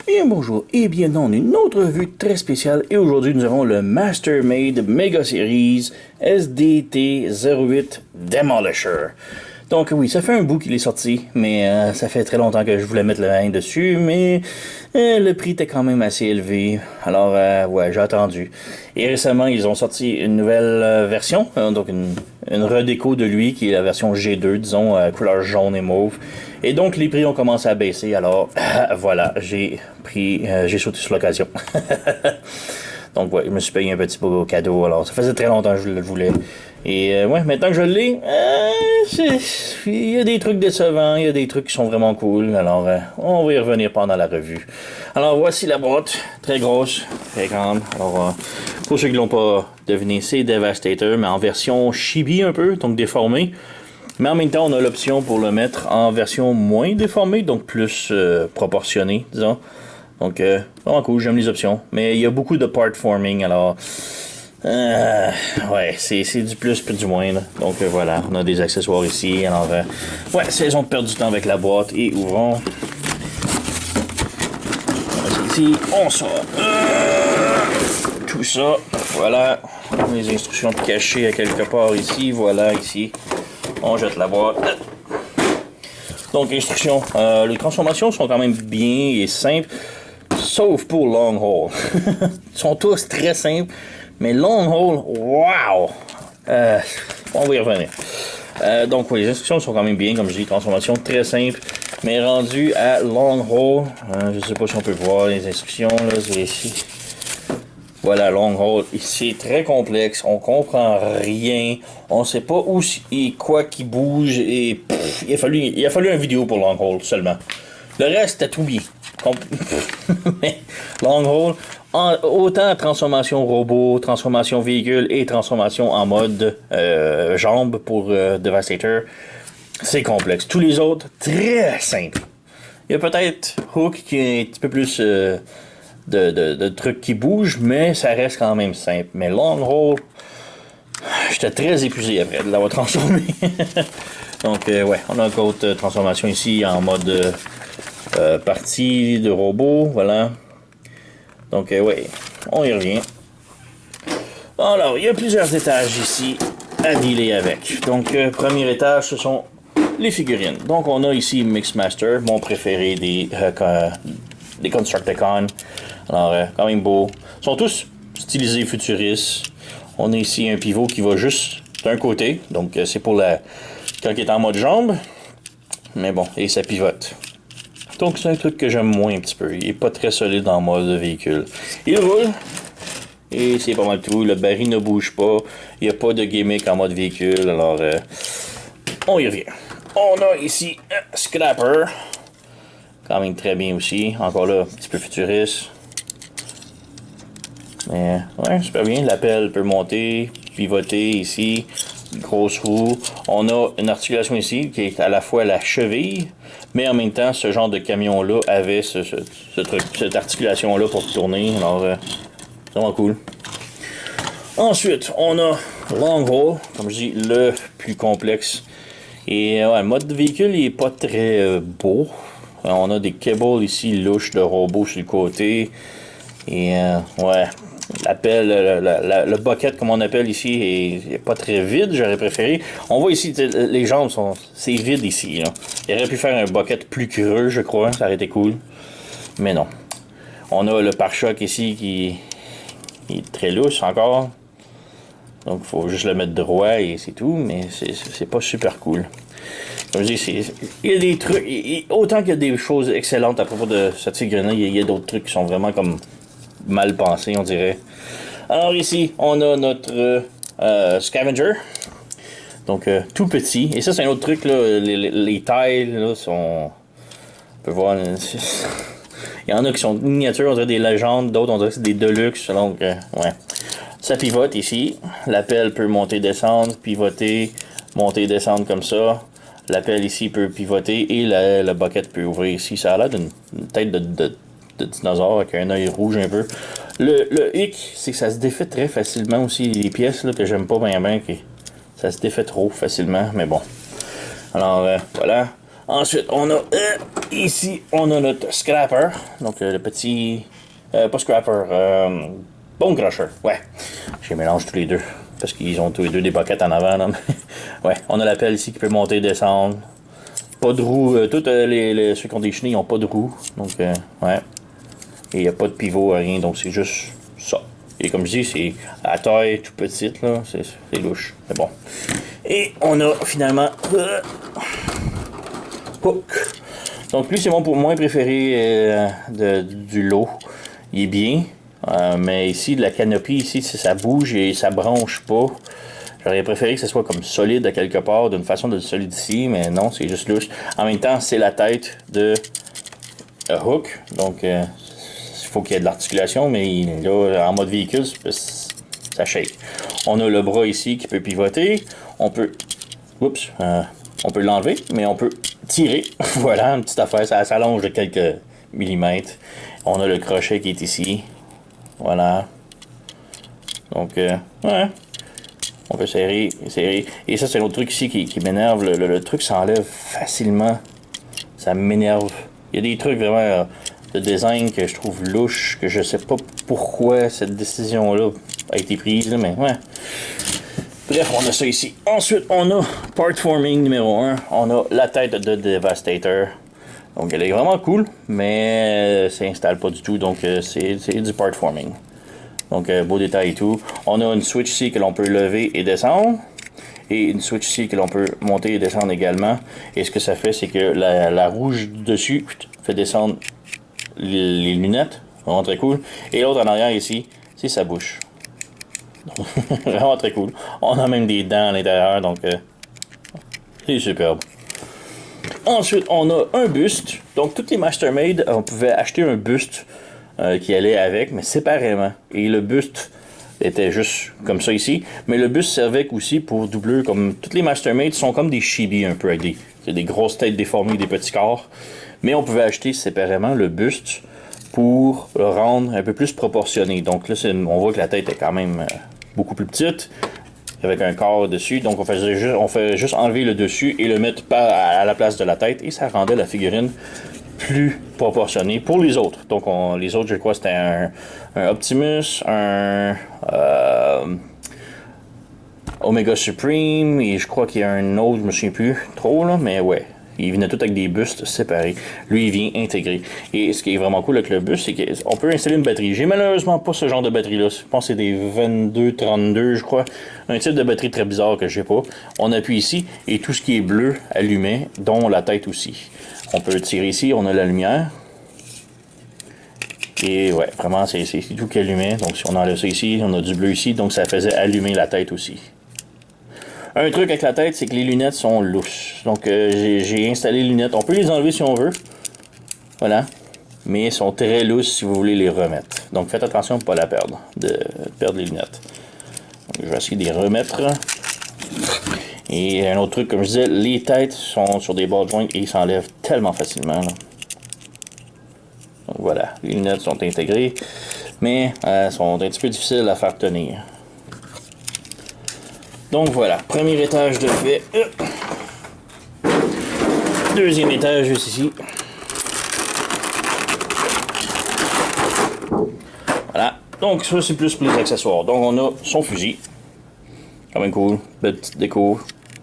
Bien bonjour et bienvenue dans une autre revue très spéciale et aujourd'hui nous avons le Mastermade Mega Series SDT-08 Demolisher. Donc oui, ça fait un bout qu'il est sorti, mais ça fait très longtemps que je voulais mettre le main dessus, mais le prix était quand même assez élevé, alors ouais, j'ai attendu. Et récemment, ils ont sorti une nouvelle version, donc une redéco de lui, qui est la version G2, disons, couleur jaune et mauve. Et donc, les prix ont commencé à baisser, alors voilà, j'ai sauté sur l'occasion. Donc ouais, je me suis payé un petit beau cadeau, alors ça faisait très longtemps que je le voulais. Et ouais, maintenant que je l'ai, il y a des trucs décevants, il y a des trucs qui sont vraiment cool, alors on va y revenir pendant la revue. Alors voici la boîte, très grosse, très grande. Alors pour ceux qui l'ont pas deviné, c'est Devastator, mais en version chibi un peu, donc déformé. Mais en même temps, on a l'option pour le mettre en version moins déformée, donc plus proportionnée, disons. Donc, vraiment cool, j'aime les options. Mais il y a beaucoup de part forming, alors... ouais, c'est du plus puis du moins. Là. Donc, voilà, on a des accessoires ici. Alors, ouais, saison de perdre du temps avec la boîte. Et ouvrons. Ici, on sort. Tout ça, voilà. Les instructions cachées à quelque part ici. Voilà, ici. On jette la boîte. Donc, instructions. Les transformations sont quand même bien et simples. Sauf pour Long Haul. Ils sont tous très simples. Mais Long Haul, wow! On va y revenir. Donc, oui, les instructions sont quand même bien. Comme je dis, transformation très simple. Mais rendu à Long Haul, je ne sais pas si on peut voir les instructions. Là, c'est ici. Voilà, Long Haul. C'est très complexe. On comprend rien. On sait pas où et quoi qui bouge. Et pff, il a fallu une vidéo pour Long Haul seulement. Le reste, c'était tout bien. Long Haul, autant transformation robot, transformation véhicule et transformation en mode jambe pour Devastator, c'est complexe. Tous les autres, très simples. Il y a peut-être Hook qui est un petit peu plus de trucs qui bougent, mais ça reste quand même simple. Mais Long Haul, j'étais très épuisé après de l'avoir transformé. Donc, ouais, on a une autre transformation ici en mode partie de robot, voilà. Donc, ouais, on y revient. Alors, il y a plusieurs étages ici à dealer avec. Donc, premier étage, ce sont les figurines. Donc, on a ici Mixmaster, mon préféré des Constructicons. Alors, quand même beau. Ils sont tous stylisés futuristes. On a ici un pivot qui va juste d'un côté. Donc, c'est pour quand il est en mode jambe. Mais bon, et ça pivote. Donc, c'est un truc que j'aime moins un petit peu. Il est pas très solide en mode véhicule. Il roule. Et c'est pas mal tout. Le baril ne bouge pas. Il n'y a pas de gimmick en mode véhicule. Alors, on y revient. On a ici un Scrapper. Quand même très bien aussi. Encore là, un petit peu futuriste. Mais, ouais, super bien. La pelle peut monter, pivoter ici. Grosse roue. On a une articulation ici qui est à la fois la cheville, mais en même temps, ce genre de camion-là avait cette articulation-là pour tourner. Alors, c'est vraiment cool. Ensuite, on a Long Haul, comme je dis, le plus complexe. Et ouais, le mode de véhicule, il est pas très beau. On a des cables ici, louches de robots sur le côté. Et ouais, le bucket, comme on appelle ici, est pas très vide, j'aurais préféré. On voit ici, les jambes c'est vide ici. Là. Il aurait pu faire un bucket plus creux, je crois, ça aurait été cool. Mais non. On a le pare-choc ici qui est très lousse encore. Donc il faut juste le mettre droit et c'est tout, mais c'est pas super cool. Comme je dis, il y a des trucs, autant qu'il y a des choses excellentes à propos de cette figurine-là, il y a d'autres trucs qui sont vraiment comme mal pensés, on dirait. Alors ici, on a notre Scavenger. Donc, tout petit. Et ça, c'est un autre truc, là. Les tailles, là, sont... On peut voir... Il y en a qui sont miniatures, on dirait des légendes. D'autres, on dirait que c'est des deluxe. Donc, ouais. Ça pivote ici. La pelle peut monter, descendre, pivoter, monter, descendre comme ça. La pelle ici peut pivoter et le bucket peut ouvrir ici. Ça a l'air d'une tête de dinosaure avec un œil rouge un peu. Le hic, c'est que ça se défait très facilement aussi. Les pièces là, que j'aime pas bien, ça se défait trop facilement, mais bon. Alors, voilà. Ensuite, on a ici, on a notre scrapper. Donc, le petit... pas scrapper, bone crusher. Ouais, je les mélange tous les deux. Parce qu'ils ont tous les deux des boquettes en avant. Là. Ouais, on a la pelle ici qui peut monter et descendre. Pas de roue. Tous ceux qui ont des chenilles, ils n'ont pas de roue. Donc, ouais. Et il n'y a pas de pivot, rien. Donc, c'est juste ça. Et comme je dis, c'est à taille tout petite. Là. C'est louche. C'est bon. Et on a finalement... hook. Donc, lui, c'est mon moins préféré du lot. Il est bien. Mais ici, la canopie, ici, ça bouge et ça branche pas. J'aurais préféré que ce soit comme solide à quelque part, d'une façon de solidifier, mais non, c'est juste louche. En même temps, c'est la tête de Hook, donc il faut qu'il y ait de l'articulation, mais là, en mode véhicule, ça shake. On a le bras ici qui peut pivoter. On peut l'enlever, mais on peut tirer. Voilà, une petite affaire, ça s'allonge de quelques millimètres. On a le crochet qui est ici. Voilà. Donc, ouais. On peut serrer. Et ça, c'est l'autre truc ici qui m'énerve. Le truc s'enlève facilement. Ça m'énerve. Il y a des trucs vraiment de design que je trouve louche, que je sais pas pourquoi cette décision-là a été prise, là, mais ouais. Bref, on a ça ici. Ensuite, on a part forming numéro 1. On a la tête de Devastator. Donc, elle est vraiment cool, mais ça installe pas du tout. Donc, c'est du part forming. Donc, beau détail et tout. On a une switch ici que l'on peut lever et descendre. Et une switch ici que l'on peut monter et descendre également. Et ce que ça fait, c'est que la rouge dessus fait descendre les lunettes. Vraiment très cool. Et l'autre en arrière ici, c'est sa bouche. Donc, vraiment très cool. On a même des dents à l'intérieur, donc c'est superbe. Ensuite, on a un buste. Donc, toutes les Mastermade, on pouvait acheter un buste qui allait avec, mais séparément. Et le buste était juste comme ça ici. Mais le buste servait aussi pour doublure, comme toutes les Mastermade sont comme des chibi un peu, avec des grosses têtes déformées, des petits corps. Mais on pouvait acheter séparément le buste pour le rendre un peu plus proportionné. Donc là, on voit que la tête est quand même beaucoup plus petite, avec un corps dessus. Donc on fait juste enlever le dessus et le mettre à la place de la tête. Et ça rendait la figurine plus proportionné pour les autres. Donc, les autres, je crois, c'était un Optimus, un Omega Supreme, et je crois qu'il y a un autre, je me souviens plus trop, là, mais ouais. Ils venaient tous avec des bustes séparés. Lui, il vient intégré. Et ce qui est vraiment cool avec le buste, c'est qu'on peut installer une batterie. J'ai malheureusement pas ce genre de batterie-là. Je pense que c'est des 22-32, je crois. Un type de batterie très bizarre que j'ai pas. On appuie ici, et tout ce qui est bleu allumé, dont la tête aussi. On peut tirer ici, on a la lumière. Et ouais, vraiment, c'est tout qui allumait. Donc, si on enlève ça ici, on a du bleu ici. Donc, ça faisait allumer la tête aussi. Un truc avec la tête, c'est que les lunettes sont louches. Donc, j'ai installé les lunettes. On peut les enlever si on veut. Voilà. Mais elles sont très lousses si vous voulez les remettre. Donc, faites attention pour ne pas perdre les lunettes. Donc, je vais essayer de les remettre. Et un autre truc, comme je disais, les têtes sont sur des ball joints et ils s'enlèvent tellement facilement. Là. Donc voilà, les lunettes sont intégrées, mais elles sont un petit peu difficiles à faire tenir. Donc voilà, premier étage de fait. Deuxième étage juste ici. Voilà, donc ça c'est plus pour les accessoires. Donc on a son fusil. Quand même cool, belle petite déco.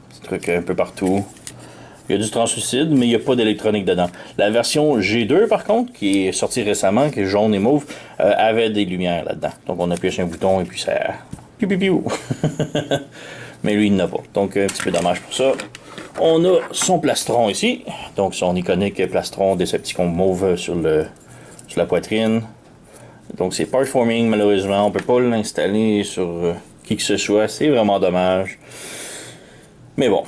Petit truc un peu partout. Il y a du translucide, mais il n'y a pas d'électronique dedans. La version G2, par contre, qui est sortie récemment, qui est jaune et mauve, avait des lumières là-dedans. Donc on appuie sur un bouton et puis ça... Piou, piou, piou. Mais lui, il n'en a pas. Donc un petit peu dommage pour ça. On a son plastron ici. Donc son iconique plastron Decepticon mauve sur la poitrine. Donc c'est part forming, malheureusement. On peut pas l'installer sur qui que ce soit. C'est vraiment dommage. Mais bon,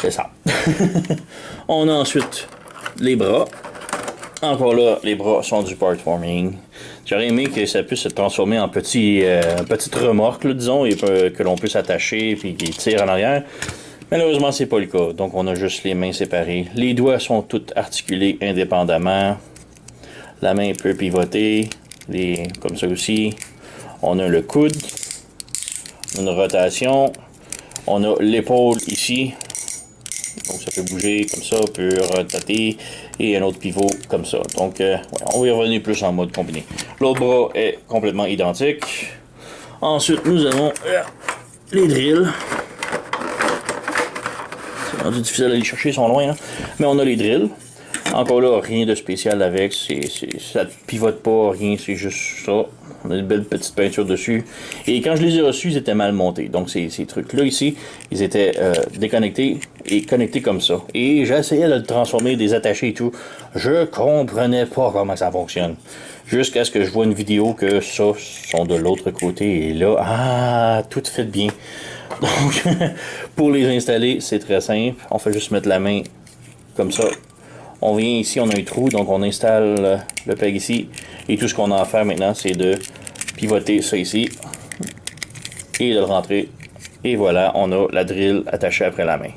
c'est ça. On a ensuite les bras. Encore là, les bras sont du part forming. J'aurais aimé que ça puisse se transformer en petite remorque, là, disons, et que l'on puisse attacher et qui tire en arrière. Malheureusement, c'est pas le cas. Donc, on a juste les mains séparées. Les doigts sont tous articulés indépendamment. La main peut pivoter, comme ça aussi. On a le coude, une rotation. On a l'épaule ici. Donc ça peut bouger comme ça, peut rotater, et un autre pivot comme ça. Donc ouais, on va y revenir plus en mode combiné. L'autre bras est complètement identique. Ensuite, nous avons les drills. C'est rendu difficile d'aller chercher, ils sont loin, là. Mais on a les drills. Encore là, rien de spécial avec. Ça ne pivote pas, rien, c'est juste ça. On a une belle petite peinture dessus. Et quand je les ai reçus, ils étaient mal montés. Donc ces trucs-là ici, ils étaient déconnectés et connectés comme ça. Et j'essayais de le transformer, de les attacher et tout. Je comprenais pas comment ça fonctionne. Jusqu'à ce que je vois une vidéo que ça sont de l'autre côté. Et là, tout fait bien. Donc, pour les installer, c'est très simple. On fait juste mettre la main comme ça. On vient ici, on a un trou, donc on installe le peg ici. Et tout ce qu'on a à faire maintenant, c'est de pivoter ça ici. Et de le rentrer. Et voilà, on a la drill attachée après la main.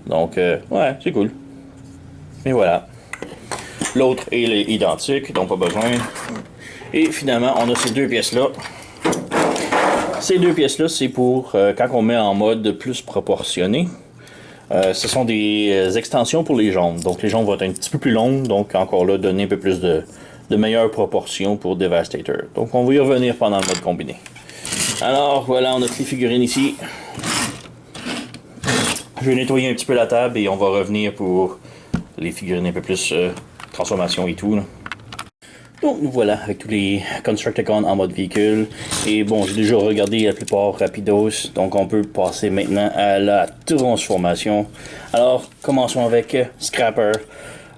Donc, ouais, c'est cool. Et voilà. L'autre est identique, donc pas besoin. Et finalement, on a ces deux pièces-là. Ces deux pièces-là, c'est pour quand on met en mode plus proportionné. Ce sont des extensions pour les jambes. Donc les jambes vont être un petit peu plus longues. Donc encore là, donner un peu plus de meilleures proportions pour Devastator. Donc on va y revenir pendant le mode combiné. Alors voilà, on a les figurines ici. Je vais nettoyer un petit peu la table et on va revenir pour les figurines un peu plus transformation et tout, là. Donc nous voilà avec tous les Constructicons en mode véhicule. Et bon, j'ai déjà regardé la plupart rapidos. Donc on peut passer maintenant à la transformation. Alors commençons avec Scrapper,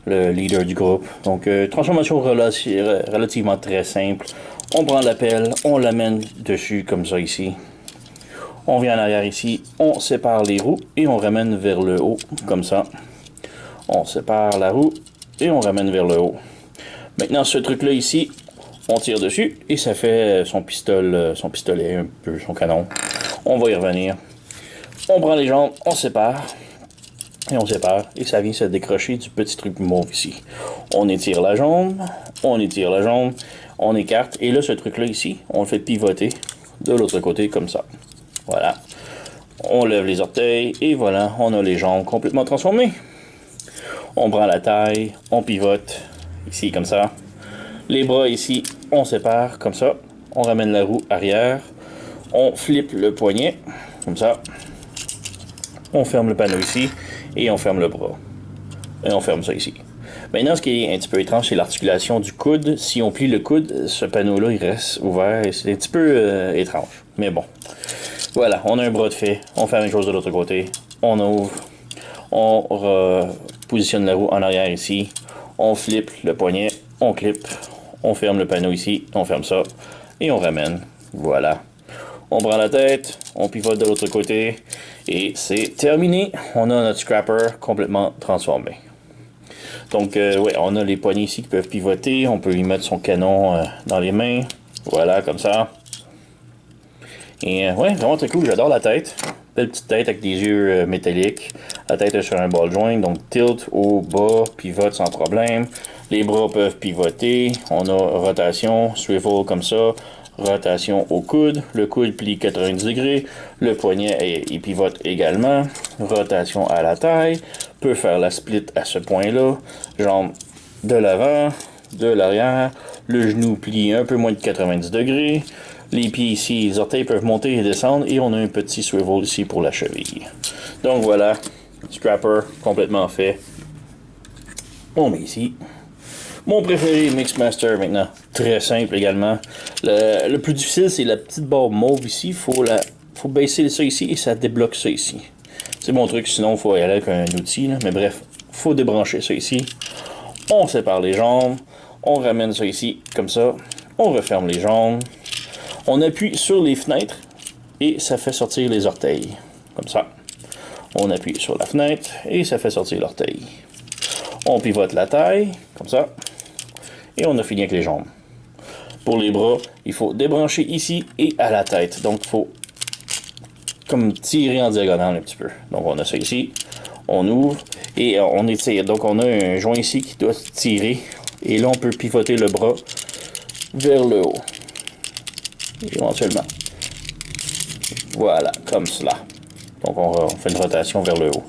le leader du groupe. Donc transformation relativement très simple. On prend la pelle, on l'amène dessus comme ça ici. On vient en arrière ici, on sépare les roues et on ramène vers le haut comme ça. On sépare la roue et on ramène vers le haut. Maintenant, ce truc-là ici, on tire dessus et ça fait son pistolet, un peu son canon. On va y revenir. On prend les jambes, on sépare. Et on sépare. Et ça vient se décrocher du petit truc mauve ici. On étire la jambe, on étire la jambe, on écarte. Et là, ce truc-là ici, on le fait pivoter de l'autre côté comme ça. Voilà. On lève les orteils et voilà, on a les jambes complètement transformées. On prend la taille, on pivote. Ici, comme ça. Les bras ici, on sépare, comme ça. On ramène la roue arrière. On flippe le poignet, comme ça. On ferme le panneau ici. Et on ferme le bras. Et on ferme ça ici. Maintenant, ce qui est un petit peu étrange, c'est l'articulation du coude. Si on plie le coude, ce panneau-là, il reste ouvert. Et c'est un petit peu étrange. Mais bon. Voilà, on a un bras de fait. On fait la même chose de l'autre côté. On ouvre. On positionne la roue en arrière ici. On flippe le poignet, on clip, on ferme le panneau ici, on ferme ça, et on ramène. Voilà. On prend la tête, on pivote de l'autre côté, et c'est terminé. On a notre scrapper complètement transformé. Donc, ouais, on a les poignées ici qui peuvent pivoter. On peut lui mettre son canon dans les mains. Voilà, comme ça. Et ouais, vraiment très cool. J'adore la tête. Belle petite tête avec des yeux métalliques. La tête est sur un ball joint, donc tilt au bas, pivote sans problème. Les bras peuvent pivoter. On a rotation, swivel comme ça. Rotation au coude. Le coude plie 90 degrés. Le poignet il pivote également. Rotation à la taille. Peut faire la split à ce point-là. Jambe de l'avant, de l'arrière. Le genou plie un peu moins de 90 degrés. Les pieds ici, les orteils peuvent monter et descendre. Et on a un petit swivel ici pour la cheville. Donc voilà, scrapper complètement fait. On met ici. Mon préféré, Mixmaster maintenant. Très simple également. Le plus difficile, c'est la petite barre mauve ici. Il faut baisser ça ici et ça débloque ça ici. C'est mon truc, sinon il faut y aller avec un outil. Là. Mais bref, il faut débrancher ça ici. On sépare les jambes. On ramène ça ici, comme ça. On referme les jambes. On appuie sur les fenêtres et ça fait sortir les orteils. Comme ça. On appuie sur la fenêtre et ça fait sortir l'orteil. On pivote la taille, comme ça. Et on a fini avec les jambes. Pour les bras, il faut débrancher ici et à la tête. Donc, il faut comme tirer en diagonale un petit peu. Donc, on a ça ici. On ouvre et on étire. Donc, on a un joint ici qui doit tirer. Et là, on peut pivoter le bras vers le haut. Éventuellement. Voilà, comme cela. Donc on fait une rotation vers le haut.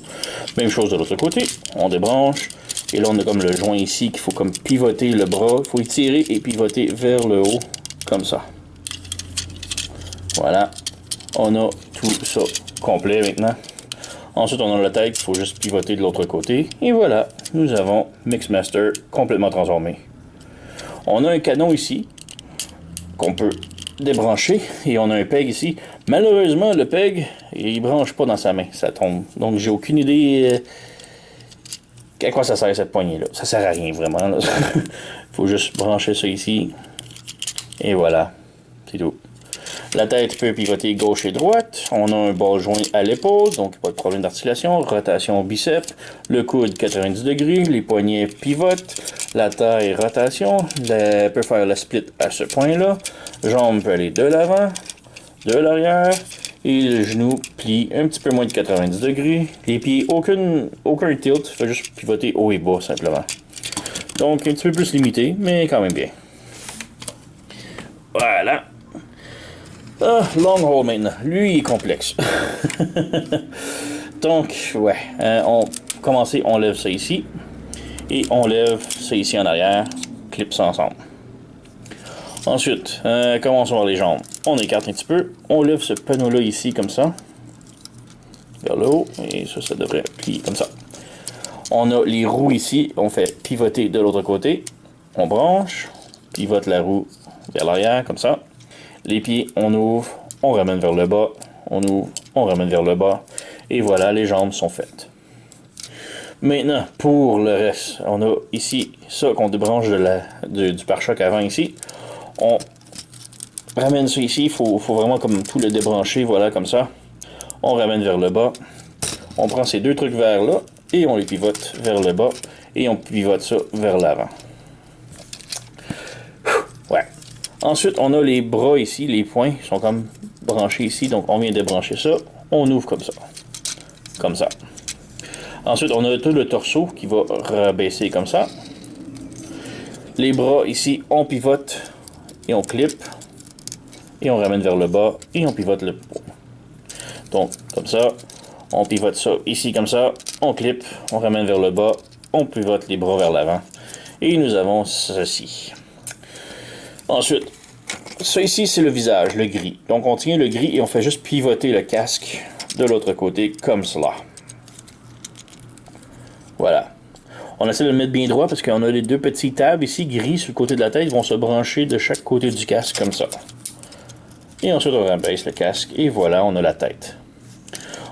Même chose de l'autre côté, on débranche. Et là on a comme le joint ici qu'il faut comme pivoter le bras. Il faut étirer et pivoter vers le haut, comme ça. Voilà, on a tout ça complet maintenant. Ensuite on a la tête qu'il faut juste pivoter de l'autre côté. Et voilà, nous avons Mixmaster complètement transformé. On a un canon ici qu'on peut débrancher et on a un peg ici. Malheureusement le peg il branche pas dans sa main, ça tombe. Donc j'ai aucune idée à quoi ça sert cette poignée là. Ça sert à rien vraiment. Il faut juste brancher ça ici et voilà, c'est tout. La tête peut pivoter gauche et droite. On a un bas joint à l'épaule, donc pas de problème d'articulation. Rotation biceps. Le coude 90 degrés. Les poignets pivotent. La taille rotation. Elle peut faire la split à ce point-là. Jambe peut aller de l'avant, de l'arrière. Et le genou plie un petit peu moins de 90 degrés. Les pieds, aucun tilt. Fait juste pivoter haut et bas simplement. Donc un petit peu plus limité, mais quand même bien. Voilà. Ah, long haul maintenant. Lui, il est complexe. Donc, ouais. On lève ça ici. Et on lève ça ici en arrière. Clip ça ensemble. Ensuite, commençons par les jambes. On écarte un petit peu. On lève ce panneau-là ici, comme ça. Vers le haut. Et ça devrait plier comme ça. On a les roues ici. On fait pivoter de l'autre côté. On branche. Pivote la roue vers l'arrière, comme ça. Les pieds, on ouvre, on ramène vers le bas, on ouvre, on ramène vers le bas, et voilà, les jambes sont faites. Maintenant, pour le reste, on a ici ça qu'on débranche du pare-choc avant ici. On ramène ça ici, il faut vraiment comme tout le débrancher, voilà, comme ça. On ramène vers le bas, on prend ces deux trucs vers là, et on les pivote vers le bas, et on pivote ça vers l'avant. Ouais. Ensuite, on a les bras ici, les poings sont comme branchés ici, donc on vient débrancher ça, on ouvre comme ça. Comme ça. Ensuite, on a tout le torseau qui va rabaisser comme ça. Les bras ici, on pivote et on clip, et on ramène vers le bas, et on pivote le pot. Donc, comme ça, on pivote ça ici comme ça, on clip, on ramène vers le bas, on pivote les bras vers l'avant, et nous avons ceci. Ensuite, ça ici, c'est le visage, le gris. Donc, on tient le gris et on fait juste pivoter le casque de l'autre côté, comme cela. Voilà. On essaie de le mettre bien droit parce qu'on a les deux petits tables ici, gris, sur le côté de la tête, vont se brancher de chaque côté du casque, comme ça. Et ensuite, on rabaisse le casque, et voilà, on a la tête.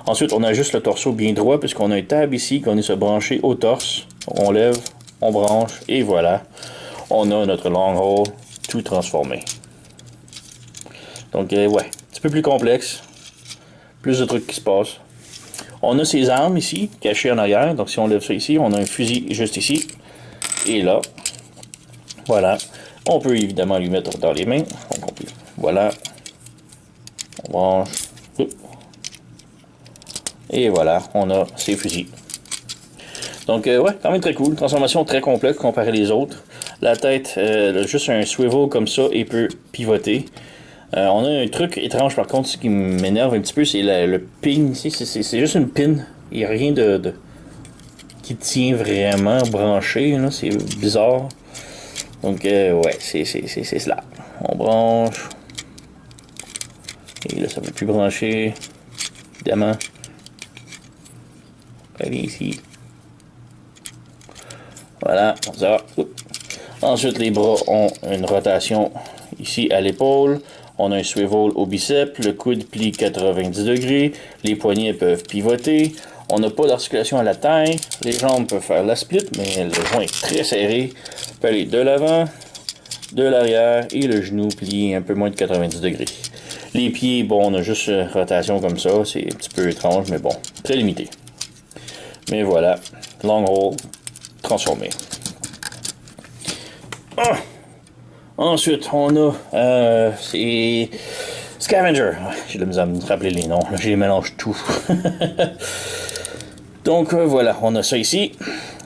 Ensuite, on ajuste le torseau bien droit, puisqu'on a un tab ici, qu'on est se brancher au torse. On lève, on branche, et voilà. On a notre long haul tout transformé. Donc, ouais, un petit peu plus complexe. Plus de trucs qui se passent. On a ces armes ici, cachées en arrière. Donc, si on lève ça ici, on a un fusil juste ici. Et là. Voilà. On peut évidemment lui mettre dans les mains. Donc, on peut, voilà. On branche. Et voilà, on a ces fusils. Donc, ouais, quand même très cool. Transformation très complexe comparé les autres. La tête, juste un swivel comme ça et peut pivoter. On a un truc étrange par contre, ce qui m'énerve un petit peu, c'est le pin ici. C'est juste une pin. Il n'y a rien qui tient vraiment branché. C'est bizarre. Donc, ouais, c'est cela. On branche. Et là, ça ne veut plus brancher. Évidemment. Allez, ici. Voilà, comme ça. Ensuite, les bras ont une rotation ici à l'épaule. On a un swivel au biceps. Le coude plie 90 degrés. Les poignets peuvent pivoter. On n'a pas d'articulation à la taille. Les jambes peuvent faire la split, mais le joint est très serré. On peut aller de l'avant, de l'arrière, et le genou plie un peu moins de 90 degrés. Les pieds, bon, on a juste une rotation comme ça. C'est un petit peu étrange, mais bon, très limité. Mais voilà, long haul transformé. Ah! Ensuite, on a c'est Scavenger. J'ai de la misère à me rappeler les noms. Là, j'ai mélange tout. Donc voilà, on a ça ici.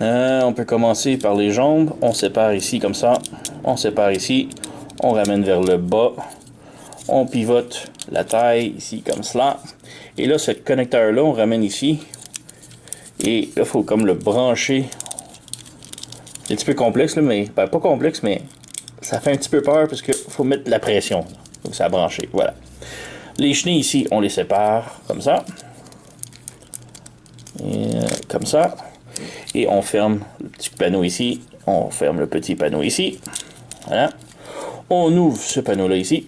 On peut commencer par les jambes. On sépare ici comme ça. On sépare ici. On ramène vers le bas. On pivote la taille ici comme cela. Et là, ce connecteur-là, on ramène ici. Et là, il faut comme le brancher. C'est un petit peu complexe, là, mais ben, pas complexe, mais ça fait un petit peu peur parce qu'il faut mettre la pression. Donc ça a branché, voilà. Les chenilles ici, on les sépare comme ça. Et, comme ça. Et on ferme le petit panneau ici. On ferme le petit panneau ici. Voilà. On ouvre ce panneau-là ici.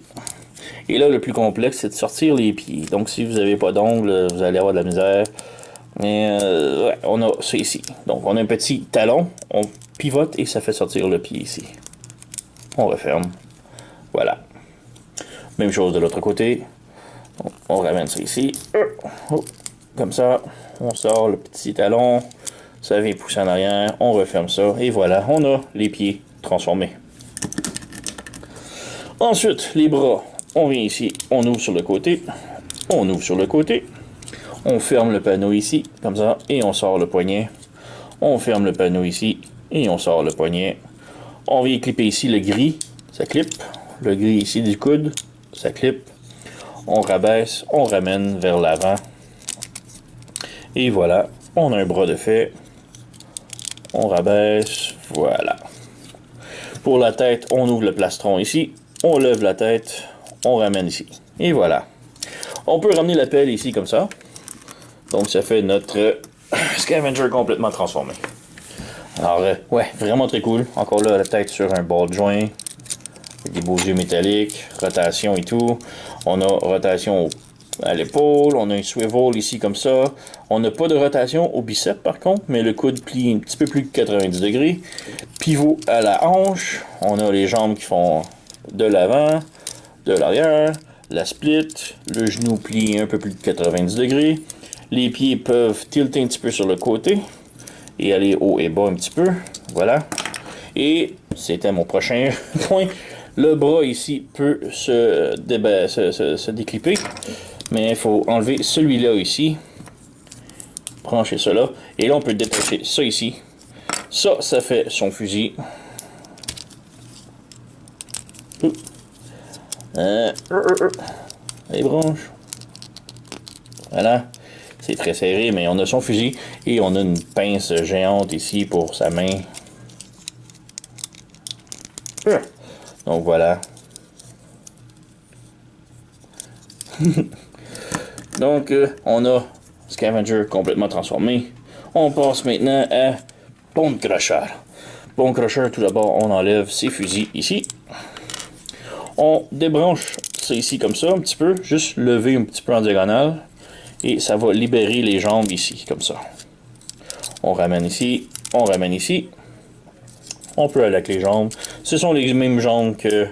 Et là, le plus complexe, c'est de sortir les pieds. Donc, si vous n'avez pas d'ongles, vous allez avoir de la misère. Mais ouais, on a ça ici. Donc, on a un petit talon. On pivote et ça fait sortir le pied ici. On referme. Voilà. Même chose de l'autre côté. On ramène ça ici. Comme ça. On sort le petit talon. Ça vient pousser en arrière. On referme ça. Et voilà, on a les pieds transformés. Ensuite, les bras. On vient ici. On ouvre sur le côté. On ouvre sur le côté. On ferme le panneau ici. Comme ça. Et on sort le poignet. On ferme le panneau ici. Et on sort le poignet. On vient clipper ici le gris. Ça clip. Le gris ici du coude. Ça clip. On rabaisse. On ramène vers l'avant. Et voilà. On a un bras de fait. On rabaisse. Voilà. Pour la tête, on ouvre le plastron ici. On lève la tête. On ramène ici. Et voilà. On peut ramener la pelle ici comme ça. Donc ça fait notre Scavenger complètement transformé. Alors, ouais, vraiment très cool. Encore là, la tête sur un ball joint. Avec des beaux yeux métalliques. Rotation et tout. On a rotation à l'épaule. On a un swivel ici comme ça. On n'a pas de rotation au bicep par contre. Mais le coude plie un petit peu plus de 90 degrés. Pivot à la hanche. On a les jambes qui font de l'avant, de l'arrière. La split. Le genou plie un peu plus de 90 degrés. Les pieds peuvent tilter un petit peu sur le côté. Et aller haut et bas un petit peu. Voilà. Et c'était mon prochain point. Le bras ici peut se déclipper. Mais il faut enlever celui-là ici. Brancher cela. Et là, on peut détacher ça ici. Ça fait son fusil. Les branches. Voilà. C'est très serré, mais on a son fusil. Et on a une pince géante ici pour sa main. Donc voilà. Donc on a Scavenger complètement transformé. On passe maintenant à Bone Crusher. Bone Crusher, tout d'abord, on enlève ses fusils ici. On débranche ça ici comme ça, un petit peu. Juste lever un petit peu en diagonale. Et ça va libérer les jambes ici, comme ça. On ramène ici, on ramène ici. On peut aller avec les jambes. Ce sont les mêmes jambes que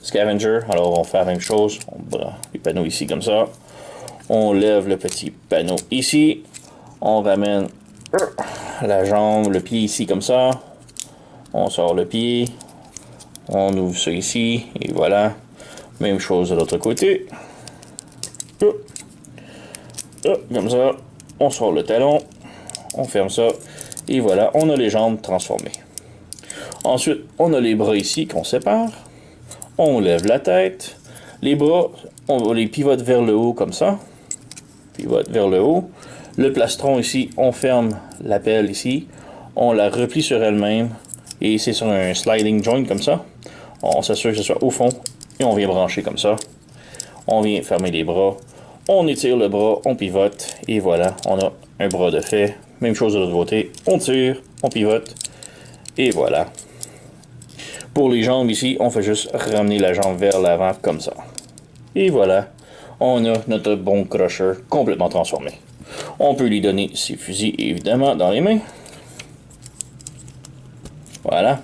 Scavenger. Alors on fait la même chose. On bras les panneaux ici comme ça. On lève le petit panneau ici. On ramène la jambe, le pied ici comme ça. On sort le pied. On ouvre ça ici. Et voilà. Même chose de l'autre côté. Comme ça. On sort le talon. On ferme ça. Et voilà. On a les jambes transformées. Ensuite, on a les bras ici qu'on sépare. On lève la tête. Les bras, on les pivote vers le haut comme ça. Pivote vers le haut. Le plastron ici, on ferme la pelle ici. On la replie sur elle-même. Et c'est sur un sliding joint comme ça. On s'assure que ce soit au fond. Et on vient brancher comme ça. On vient fermer les bras. On étire le bras, on pivote. Et voilà, on a un bras de fait. Même chose de l'autre côté. On tire, on pivote. Et voilà. Pour les jambes ici, on fait juste ramener la jambe vers l'avant comme ça. Et voilà, on a notre Bone Crusher complètement transformé. On peut lui donner ses fusils évidemment dans les mains. Voilà.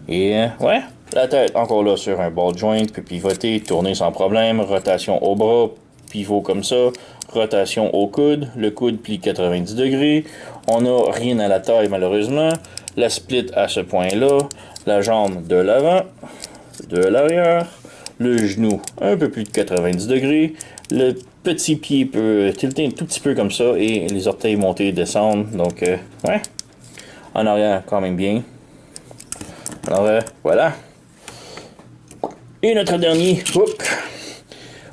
Et ouais, la tête encore là sur un ball joint, peut pivoter, tourner sans problème, rotation au bras, pivot comme ça, rotation au coude, le coude plie 90 degrés. On n'a rien à la taille malheureusement. La split à ce point-là. La jambe de l'avant, de l'arrière, le genou un peu plus de 90 degrés, le petit pied peut tilter un tout petit peu comme ça et les orteils monter et descendre, donc ouais, en arrière quand même bien. Alors voilà. Et notre dernier hook.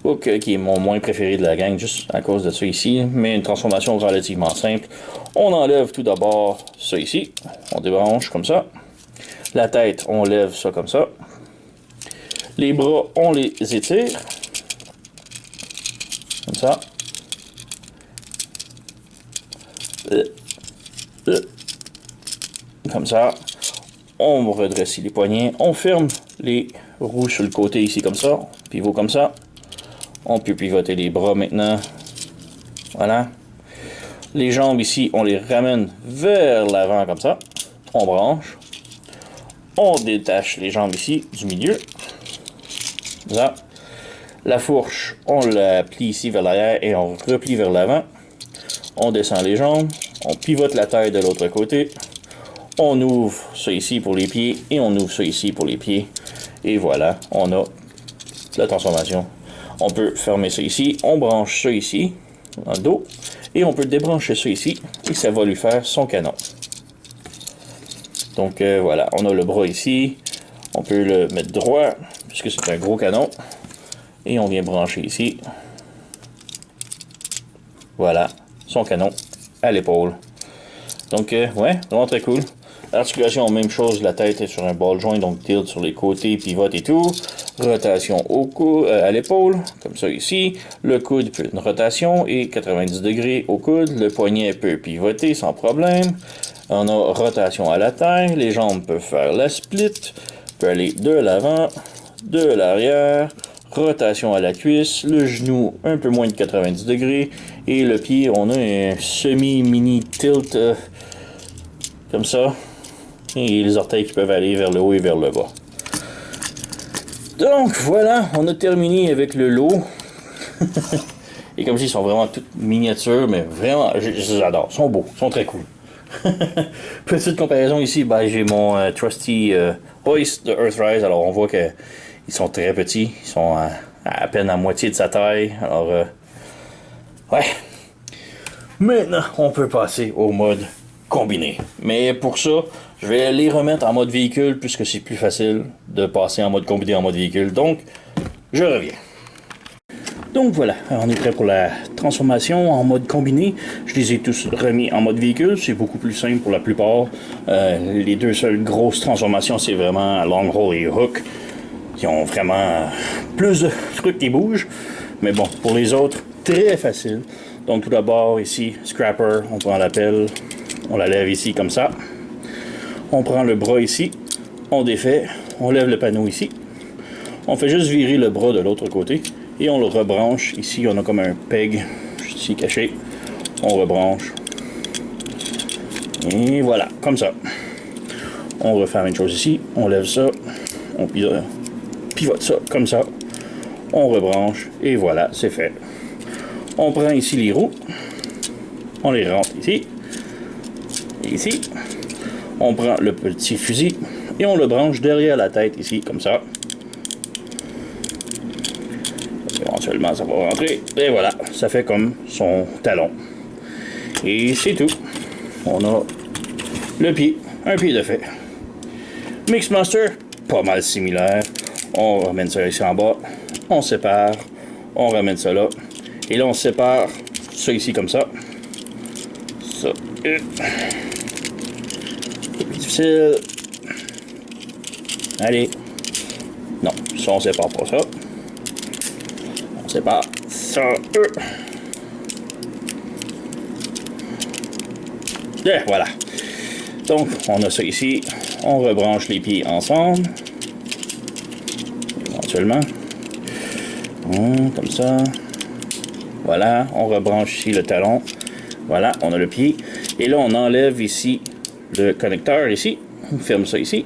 Hook qui est mon moins préféré de la gang, juste à cause de ça ici, mais une transformation relativement simple. On enlève tout d'abord ça ici, on débranche comme ça. La tête, on lève ça comme ça. Les bras, on les étire, comme ça. Comme ça. On redresse les poignets, on ferme les roues sur le côté ici comme ça, pivot comme ça. On peut pivoter les bras maintenant. Voilà. Les jambes ici, on les ramène vers l'avant comme ça. On branche. On détache les jambes ici du milieu. Ça. La fourche, on la plie ici vers l'arrière et on replie vers l'avant. On descend les jambes. On pivote la taille de l'autre côté. On ouvre ça ici pour les pieds et on ouvre ça ici pour les pieds. Et voilà, on a la transformation. On peut fermer ça ici, on branche ça ici, dans le dos, et on peut débrancher ça ici, et ça va lui faire son canon. Donc voilà, on a le bras ici, on peut le mettre droit, puisque c'est un gros canon, et on vient brancher ici. Voilà, son canon à l'épaule. Donc ouais, vraiment très cool. L'articulation, même chose, la tête est sur un ball joint, donc tilt sur les côtés, pivote et tout. Rotation au coude, à l'épaule, comme ça ici. Le coude peut une rotation et 90 degrés au coude. Le poignet peut pivoter sans problème. On a rotation à la taille. Les jambes peuvent faire la split. Peut aller de l'avant, de l'arrière. Rotation à la cuisse. Le genou, un peu moins de 90 degrés. Et le pied, on a un semi-mini tilt comme ça. Et les orteils qui peuvent aller vers le haut et vers le bas. Donc voilà, on a terminé avec le lot. Et comme je dis, ils sont vraiment toutes miniatures, mais vraiment, j'adore. Ils sont beaux, ils sont très cool. Petite comparaison ici, ben, j'ai mon Trusty Hoist de Earthrise. Alors on voit qu'ils sont très petits. Ils sont à peine à moitié de sa taille. Alors, ouais. Maintenant, on peut passer au mode combiné. Mais pour ça, je vais les remettre en mode véhicule puisque c'est plus facile de passer en mode combiné en mode véhicule. Donc, je reviens. Donc voilà, on est prêt pour la transformation en mode combiné. Je les ai tous remis en mode véhicule. C'est beaucoup plus simple pour la plupart. Les deux seules grosses transformations, c'est vraiment Long Haul et Hook qui ont vraiment plus de trucs qui bougent. Mais bon, pour les autres, très facile. Donc tout d'abord, ici, Scrapper, on prend la pelle, on la lève ici comme ça. On prend le bras ici, on défait, on lève le panneau ici. On fait juste virer le bras de l'autre côté et on le rebranche. Ici, on a comme un peg, juste ici caché. On rebranche. Et voilà, comme ça. On refait la même chose ici. On lève ça, on pivote ça comme ça. On rebranche et voilà, c'est fait. On prend ici les roues. On les rentre ici. Et ici. On prend le petit fusil et on le branche derrière la tête ici, comme ça. Éventuellement, ça va rentrer. Et voilà, ça fait comme son talon. Et c'est tout. On a le pied, un pied de fait. Mixmaster, pas mal similaire. On ramène ça ici en bas. On sépare. On ramène ça là. Et là, on sépare ça ici comme ça. Ça. Difficile. Allez. Non, ça on sépare pas ça. On sépare ça. Et voilà. Donc, on a ça ici. On rebranche les pieds ensemble. Éventuellement. Comme ça. Voilà. On rebranche ici le talon. Voilà, on a le pied. Et là, on enlève ici le connecteur ici, on ferme ça ici,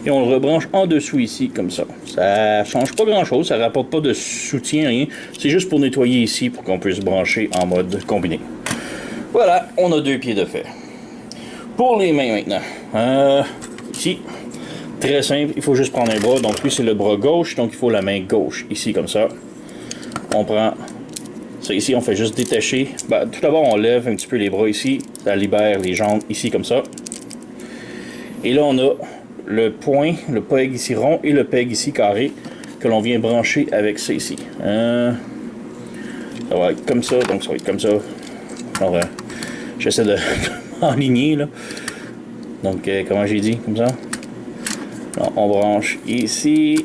et on le rebranche en dessous ici, comme ça. Ça change pas grand chose, ça rapporte pas de soutien, rien. C'est juste pour nettoyer ici, pour qu'on puisse brancher en mode combiné. Voilà, on a deux pieds de fait. Pour les mains maintenant, ici, très simple, il faut juste prendre un bras, donc lui c'est le bras gauche, donc il faut la main gauche, ici comme ça. On prend ça ici, on fait juste détacher. Ben, tout d'abord, on lève un petit peu les bras ici. Ça libère les jambes ici comme ça. Et là, on a le point, le peg ici rond et le peg ici carré. que l'on vient brancher avec ça ici. Ça va être comme ça, donc ça va être comme ça. Alors, j'essaie de m'enligner, là. Donc, comment j'ai dit, comme ça. Alors, on branche ici.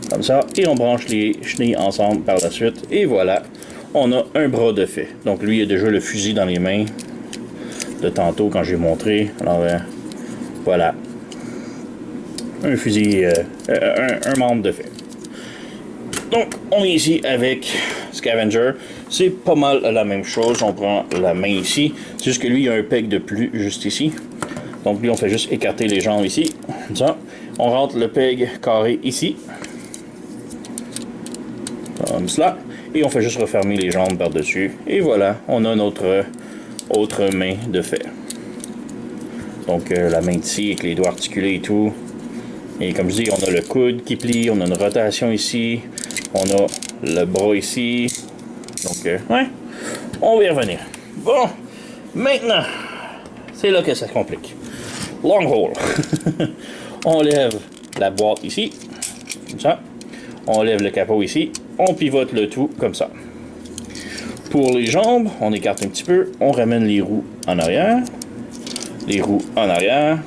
Comme ça. Et on branche les chenilles ensemble par la suite. Et voilà, on a un bras de fait. Donc, lui, il a déjà le fusil dans les mains de tantôt quand j'ai montré. Alors, voilà. Un fusil, un membre de fait. Donc, on est ici avec Scavenger. C'est pas mal la même chose. On prend la main ici. C'est juste que lui, il y a un peg de plus juste ici. Donc, lui, on fait juste écarter les jambes ici. Comme ça. On rentre le peg carré ici. Comme cela. Et on fait juste refermer les jambes par-dessus. Et voilà, on a notre autre main de fer. Donc, la main ici avec les doigts articulés et tout. Et comme je dis, on a le coude qui plie. On a une rotation ici. On a le bras ici. Donc, ouais, on va y revenir. Bon, maintenant, c'est là que ça se complique. Long hole. On lève la boîte ici, comme ça. On lève le capot ici. On pivote le tout comme ça. Pour les jambes, on écarte un petit peu. On ramène les roues en arrière. Les roues en arrière.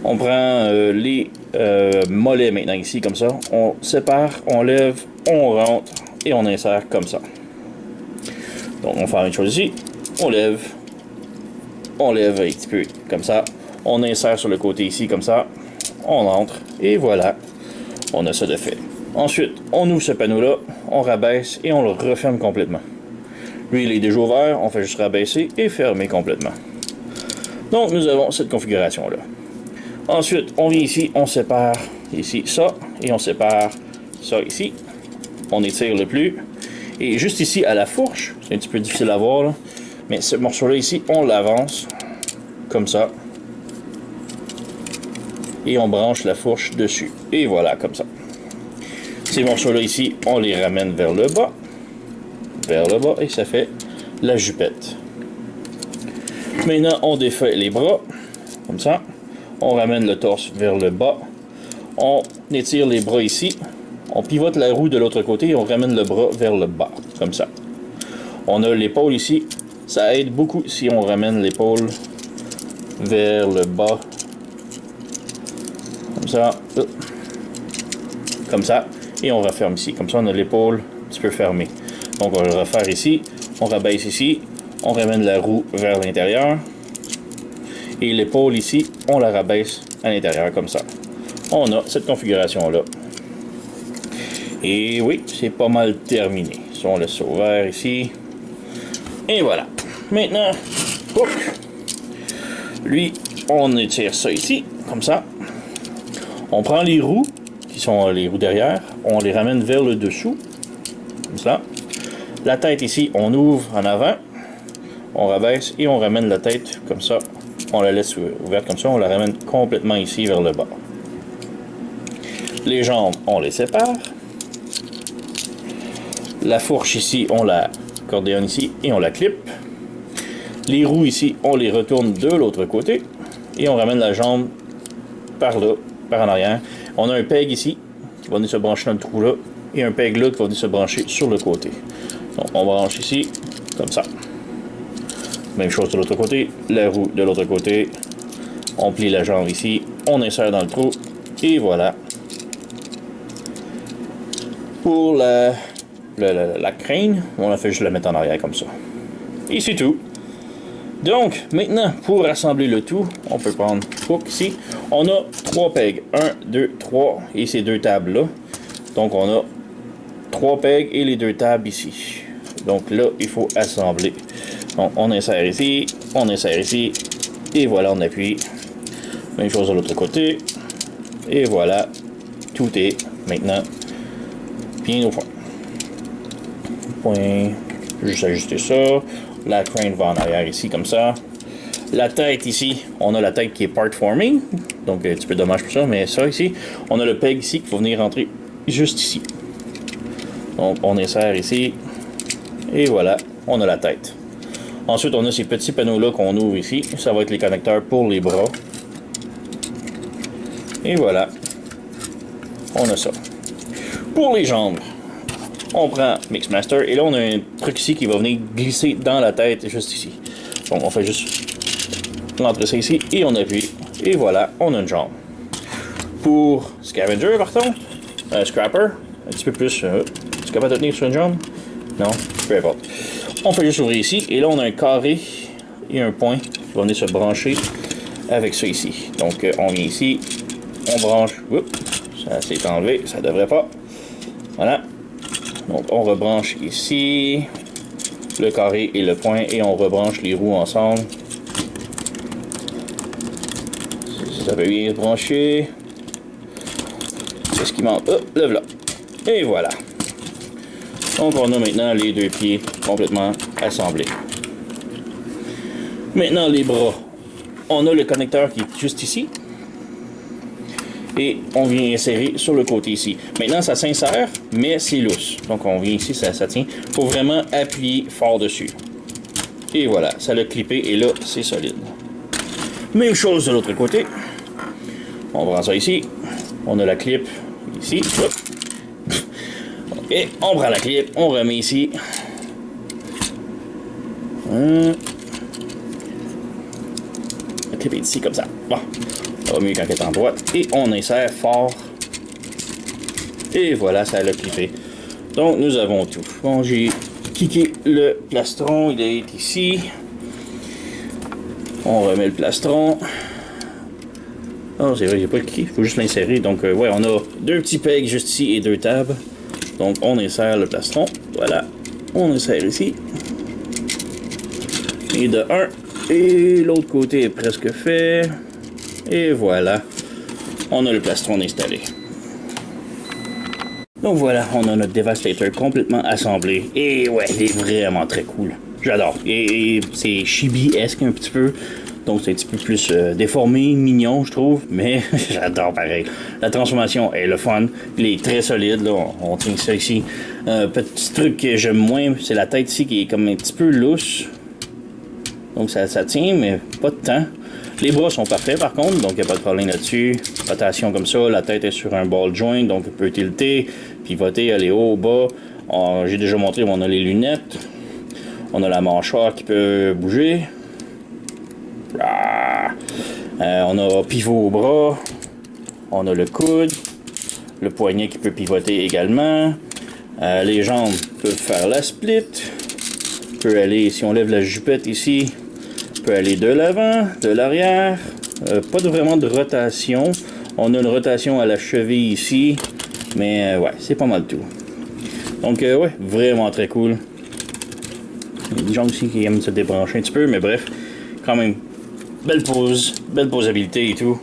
On prend les mollets maintenant ici, comme ça. On sépare, on lève, on rentre et on insère comme ça. Donc, on fait la même chose ici. On lève un petit peu comme ça. On insère sur le côté ici, comme ça. On entre et voilà. On a ça de fait. Ensuite, on ouvre ce panneau-là, on rabaisse et on le referme complètement. Lui, il est déjà ouvert, on fait juste rabaisser et fermer complètement. Donc, nous avons cette configuration-là. Ensuite, on vient ici, on sépare ici ça, et on sépare ça ici. On étire le plus. Et juste ici, à la fourche, c'est un petit peu difficile à voir, là, mais ce morceau-là ici, on l'avance, comme ça. Et on branche la fourche dessus. Et voilà, comme ça. Ces morceaux-là ici, on les ramène vers le bas, et ça fait la jupette. Maintenant, on défait les bras, comme ça. On ramène le torse vers le bas. On étire les bras ici. On pivote la roue de l'autre côté et on ramène le bras vers le bas, comme ça. On a l'épaule ici. Ça aide beaucoup si on ramène l'épaule vers le bas. Comme ça. Comme ça. Et on referme ici. Comme ça, on a l'épaule un petit peu fermée. Donc, on va le refaire ici. On rabaisse ici. On ramène la roue vers l'intérieur. Et l'épaule ici, on la rabaisse à l'intérieur comme ça. On a cette configuration-là. Et oui, c'est pas mal terminé. Ça, on laisse ça ouvert ici. Et voilà. Maintenant, hop, lui, on étire ça ici, comme ça. On prend les roues, qui sont les roues derrière, on les ramène vers le dessous, comme ça. La tête ici, on ouvre en avant, on rabaisse et on ramène la tête comme ça. On la laisse ouverte comme ça, on la ramène complètement ici vers le bas. Les jambes, on les sépare. La fourche ici, on la cordéonne ici et on la clip. Les roues ici, on les retourne de l'autre côté et on ramène la jambe par là, par en arrière. On a un peg ici qui va venir se brancher dans le trou là et un peg là qui va venir se brancher sur le côté. Donc on branche ici, comme ça. Même chose de l'autre côté, la roue de l'autre côté. On plie la jambe ici, on insère dans le trou et voilà. Pour la crâne, on a fait juste la mettre en arrière comme ça. Et c'est tout. Donc, maintenant, pour assembler le tout, on peut prendre hook ici. On a 3 pegs. 1, 2, 3 et ces 2 tables-là. Donc, on a 3 pegs et les 2 tables ici. Donc là, il faut assembler. Donc, on insère ici, et voilà, on appuie. Même chose de l'autre côté. Et voilà, tout est maintenant bien au point. Juste ajuster ça. La crane va en arrière ici, comme ça. La tête ici, on a la tête qui est part forming. Donc, un petit peu dommage pour ça, mais ça ici, on a le peg ici qui va venir rentrer juste ici. Donc, on insère ici. Et voilà, on a la tête. Ensuite, on a ces petits panneaux-là qu'on ouvre ici. Ça va être les connecteurs pour les bras. Et voilà. on a ça. Pour les jambes, on prend Mixmaster et là on a un truc ici qui va venir glisser dans la tête juste ici. Donc on fait juste rentrer ça ici et on appuie et voilà, on a une jambe. Pour Scavenger par contre, Scrapper, un petit peu plus, tu es capable de tenir sur une jambe? Non? Peu importe. On fait juste ouvrir ici et là on a un carré et un point qui va venir se brancher avec ça ici. Donc on vient ici, on branche, oups, ça s'est enlevé, ça devrait pas. Voilà. Donc on rebranche ici le carré et le point et on rebranche les roues ensemble. Ça peut bien se brancher. C'est ce qui manque. Hop, le voilà. Et voilà. Donc on a maintenant les deux pieds complètement assemblés. Maintenant les bras. On a le connecteur qui est juste ici. Et on vient insérer sur le côté ici. Maintenant ça s'insère, mais c'est lousse. Donc on vient ici, ça tient. Il faut vraiment appuyer fort dessus. Et voilà, ça l'a clippé et là c'est solide. Même chose de l'autre côté. On prend ça ici. On a la clip ici. Et on prend la clip, on remet ici. La clip est ici comme ça. Bon, ça va mieux quand elle est en droite. Et on insère fort. Et voilà, ça l'a clippé. Donc nous avons tout. Bon, j'ai kické le plastron, il est ici. On remet le plastron. Oh, c'est vrai, j'ai pas le kické, il faut juste l'insérer. Donc, ouais, on a deux petits pegs juste ici et deux tabs. Donc, on insère le plastron. Voilà, on insère ici. Et de un. Et l'autre côté est presque fait. Et voilà, on a le plastron installé. Donc voilà, on a notre Devastator complètement assemblé. Et ouais, il est vraiment très cool. J'adore. Et c'est chibi-esque un petit peu. Donc c'est un petit peu plus déformé, mignon je trouve. Mais j'adore pareil. La transformation est le fun. Il est très solide. Là. On tient ça ici. Petit truc que j'aime moins, c'est la tête ici qui est comme un petit peu lousse. Donc ça tient, mais pas de temps. Les bras sont parfaits par contre, donc il n'y a pas de problème là-dessus. Rotation comme ça, la tête est sur un ball joint, donc il peut tilter, pivoter, aller haut, bas. J'ai déjà montré, on a les lunettes. On a la mâchoire qui peut bouger. On a pivot au bras. On a le coude. Le poignet qui peut pivoter également. Les jambes peuvent faire la split. Peut aller, si on lève la jupette ici, peut aller de l'avant, de l'arrière. Pas vraiment de rotation. On a une rotation à la cheville ici. Mais ouais, c'est pas mal tout. Donc ouais, vraiment très cool. Il y a des gens aussi qui aiment se débrancher un petit peu, mais bref, quand même, belle pose, belle posabilité et tout.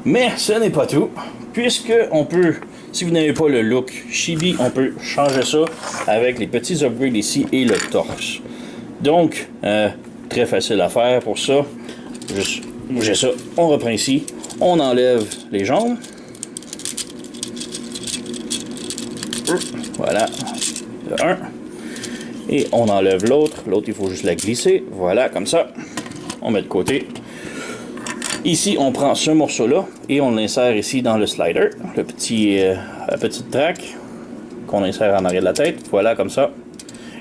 Mais ce n'est pas tout, puisque on peut, si vous n'avez pas le look chibi, on peut changer ça avec les petits upgrades ici et le torse. Donc, très facile à faire pour ça. Juste bouger ça, on reprend ici, on enlève les jambes. Voilà, le 1. Et on enlève l'autre. L'autre, il faut juste la glisser. Voilà, comme ça. On met de côté. Ici, on prend ce morceau-là et on l'insère ici dans le slider. La petite traque qu'on insère en arrière de la tête. Voilà, comme ça.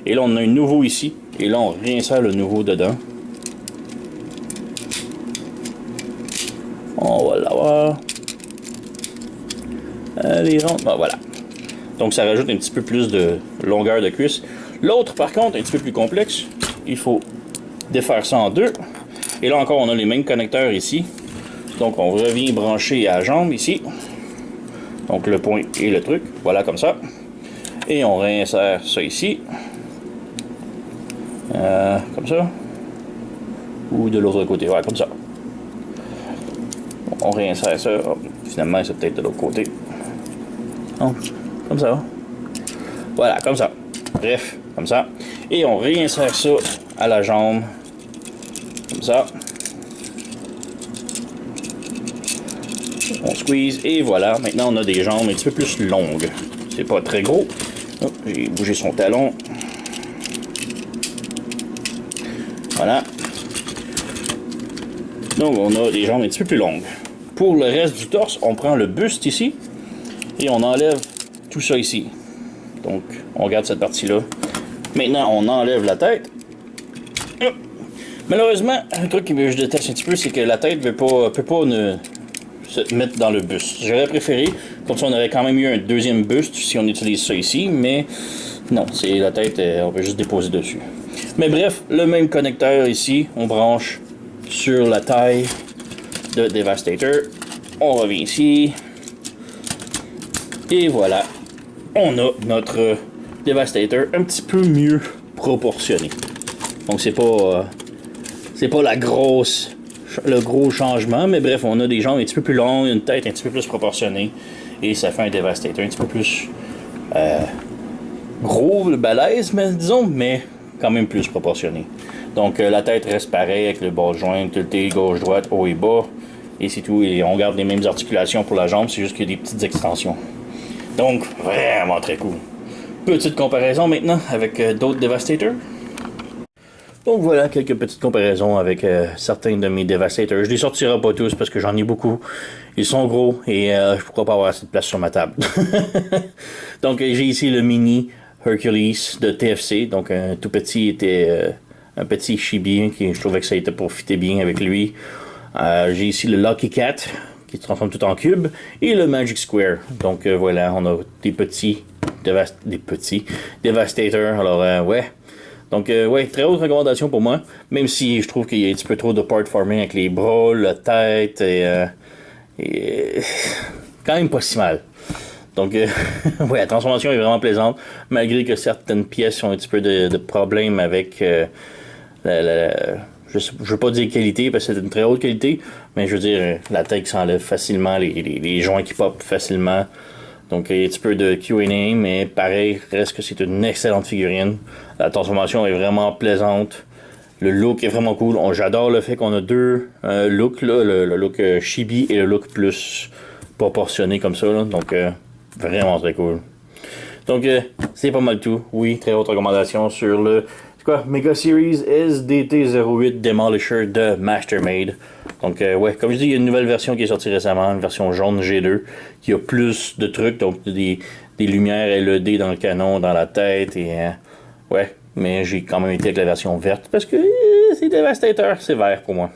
Et là, on a un nouveau ici. Et là, on réinsère le nouveau dedans. On va l'avoir. Allez, rentre. Bon, voilà. Donc, ça rajoute un petit peu plus de longueur de cuisse. L'autre, par contre, un petit peu plus complexe. Il faut défaire ça en deux. Et là encore, on a les mêmes connecteurs ici. Donc, on revient brancher à la jambe ici. Donc, le point et le truc. Voilà, comme ça. Et on réinsère ça ici. Comme ça. Ou de l'autre côté. Ouais, comme ça. On réinsère ça. Oh, finalement, c'est peut-être de l'autre côté. Non, comme ça. Voilà, comme ça. Bref, comme ça. Et on réinsère ça à la jambe. Comme ça. On squeeze et voilà. Maintenant, on a des jambes un petit peu plus longues. C'est pas très gros. Oh, j'ai bougé son talon. Voilà. Donc, on a des jambes un petit peu plus longues. Pour le reste du torse, on prend le buste ici. Et on enlève tout ça ici. Donc, on garde cette partie-là. Maintenant, on enlève la tête. Malheureusement, un truc que je déteste un petit peu, c'est que la tête ne peut pas se mettre dans le buste. J'aurais préféré, comme ça on aurait quand même eu un deuxième buste si on utilise ça ici, mais non, c'est la tête, on peut juste déposer dessus. Mais bref, le même connecteur ici, on branche sur la taille de Devastator. On revient ici. Et voilà, on a notre Devastator un petit peu mieux proportionné. Donc c'est pas le gros changement, mais bref, on a des jambes un petit peu plus longues, une tête un petit peu plus proportionnée, et ça fait un Devastator un petit peu plus gros, balèze, mais disons, mais quand même plus proportionné. Donc la tête reste pareille avec le ball joint, tilté, gauche-droite, haut et bas, et c'est tout, et on garde les mêmes articulations pour la jambe, c'est juste qu'il y a des petites extensions. Donc, vraiment très cool. Petite comparaison maintenant avec d'autres Devastators. Donc voilà, quelques petites comparaisons avec certains de mes Devastators. Je les sortirai pas tous parce que j'en ai beaucoup. Ils sont gros et je pourrais pas avoir assez de place sur ma table. Donc j'ai ici le mini Hercules de TFC. Donc un tout petit était un petit chibi qui je trouvais que ça était pour fitter bien avec lui. J'ai ici le Lucky Cat qui se transforme tout en cube et le Magic Square. Donc voilà, on a des petits Devastators. Alors ouais. Donc, ouais, très haute recommandation pour moi, même si je trouve qu'il y a un petit peu trop de part forming avec les bras, la tête, et quand même pas si mal. Donc, ouais, la transformation est vraiment plaisante, malgré que certaines pièces ont un petit peu de problème avec je veux pas dire qualité, parce que c'est une très haute qualité, mais je veux dire, la tête qui s'enlève facilement, les joints qui pop facilement. Donc, il y a un petit peu de Q&A, mais pareil, reste que c'est une excellente figurine. La transformation est vraiment plaisante. Le look est vraiment cool. J'adore le fait qu'on a deux looks, là, le look chibi et le look plus proportionné comme ça. Là. Donc, vraiment très cool. Donc, c'est pas mal tout. Oui, très haute recommandation sur le Mega Series SDT-08 Demolisher de Mastermade. Donc, ouais, comme je dis, il y a une nouvelle version qui est sortie récemment, une version jaune G2, qui a plus de trucs, donc des lumières LED dans le canon, dans la tête, et ouais, mais j'ai quand même été avec la version verte, parce que c'est dévastateur, c'est vert pour moi.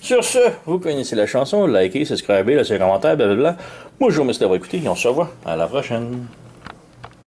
Sur ce, vous connaissez la chanson, likez, subscribez, laissez un commentaire, blablabla. Moi, je vous remercie d'avoir écouté, et on se revoit à la prochaine.